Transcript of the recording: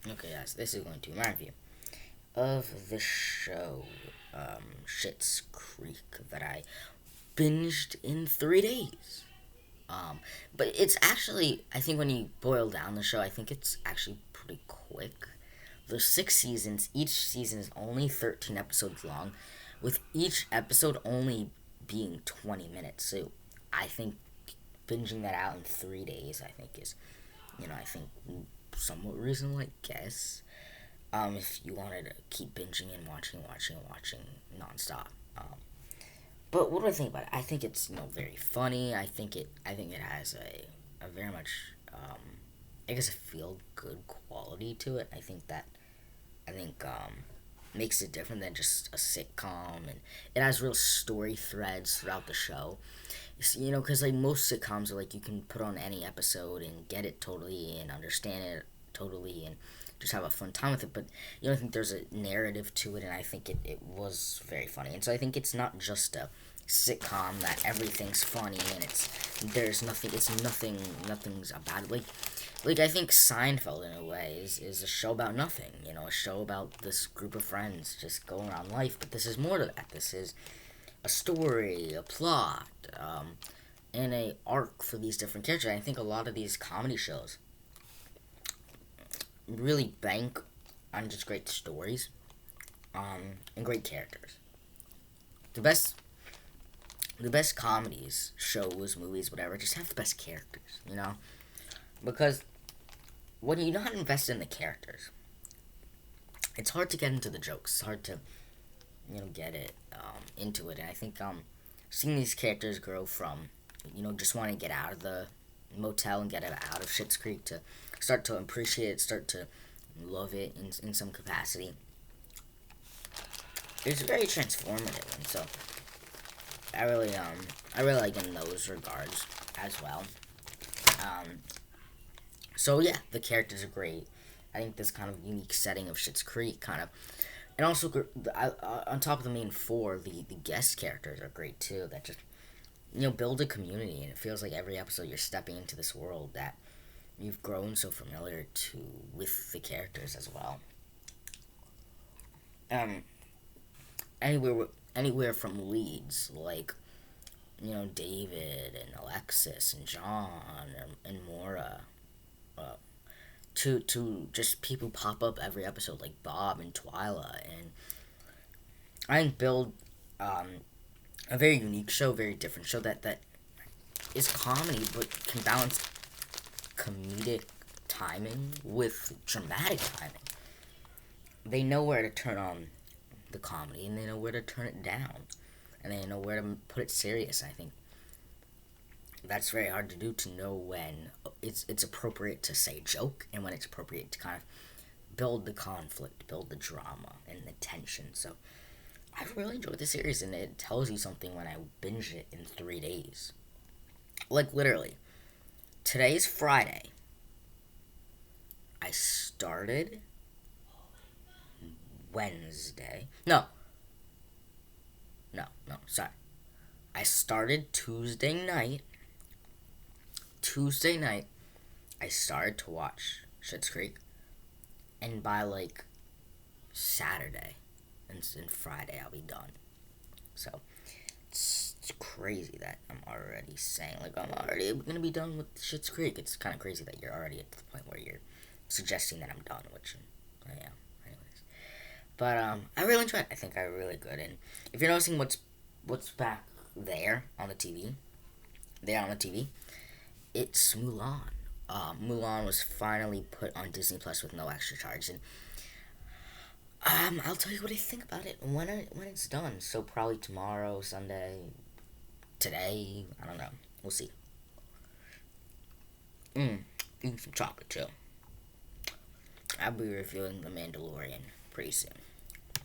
Okay, guys, this is going to be my review of the show Schitt's Creek that I binged in 3 days. Um, but it's actually, I think when you boil down the show, I think it's actually pretty quick. There's 6 seasons. Each season is only 13 episodes long, with each episode only being 20 minutes. So I think binging that out in 3 days, I think is, I think somewhat reasonable, I guess. If you wanted to keep binging and watching nonstop. But what do I think about it? I think it's very funny. I think it has a very much I guess a feel good quality to it. I think makes it different than just a sitcom, and it has real story threads throughout the show. Because like most sitcoms are like you can put on any episode and get it totally and understand it totally and just have a fun time with it. But I think there's a narrative to it, and I think it was very funny. And so I think it's not just a sitcom that everything's funny and nothing's about it. Like I think Seinfeld in a way is a show about nothing. A show about this group of friends just going around life. But this is more to that. This is a story, a plot, and a arc for these different characters. I think a lot of these comedy shows really bank on just great stories, and great characters. The best, the best comedies, shows, movies, whatever, just have the best characters. Because when you know how to invest in the characters, it's hard to get into the jokes. It's hard to get it into it. And I think seeing these characters grow from just wanting to get out of the motel and get out of Schitt's Creek to start to appreciate it, start to love it in some capacity. It's very transformative, and so I really like in those regards as well. Um, so yeah, the characters are great. I think this kind of unique setting of Schitt's Creek kind of, and also on top of the main four, the guest characters are great too. That just build a community, and it feels like every episode you're stepping into this world that you've grown so familiar to with the characters as well. Um, anywhere from leads like David and Alexis and John and Maura, uh, to just people pop up every episode like Bob and Twyla, and I think build um, a very unique show, very different show that is comedy but can balance comedic timing with dramatic timing. They know where to turn on the comedy and they know where to turn it down, and they know where to put it serious. I think that's very hard to do, to know when it's appropriate to say a joke and when it's appropriate to kind of build the conflict, build the drama and the tension. So I really enjoyed the series, and it tells you something when I binge it in 3 days. Like literally, today's Friday. I started Wednesday. No, no, sorry. I started Tuesday night. Tuesday night, I started to watch Schitt's Creek, and by like Saturday and Friday, I'll be done. So it's crazy that I'm already saying like I'm already gonna be done with Schitt's Creek. It's kind of crazy that you're already at the point where you're suggesting that I'm done, which I am, anyways. But I really enjoyed it. I think I really good. And if you're noticing what's back there on the TV, it's Mulan. Mulan was finally put on Disney Plus with no extra charge, and I'll tell you what I think about it when it's done. So probably tomorrow, Sunday, today. I don't know. We'll see. Eating some chocolate too. I'll be reviewing The Mandalorian pretty soon.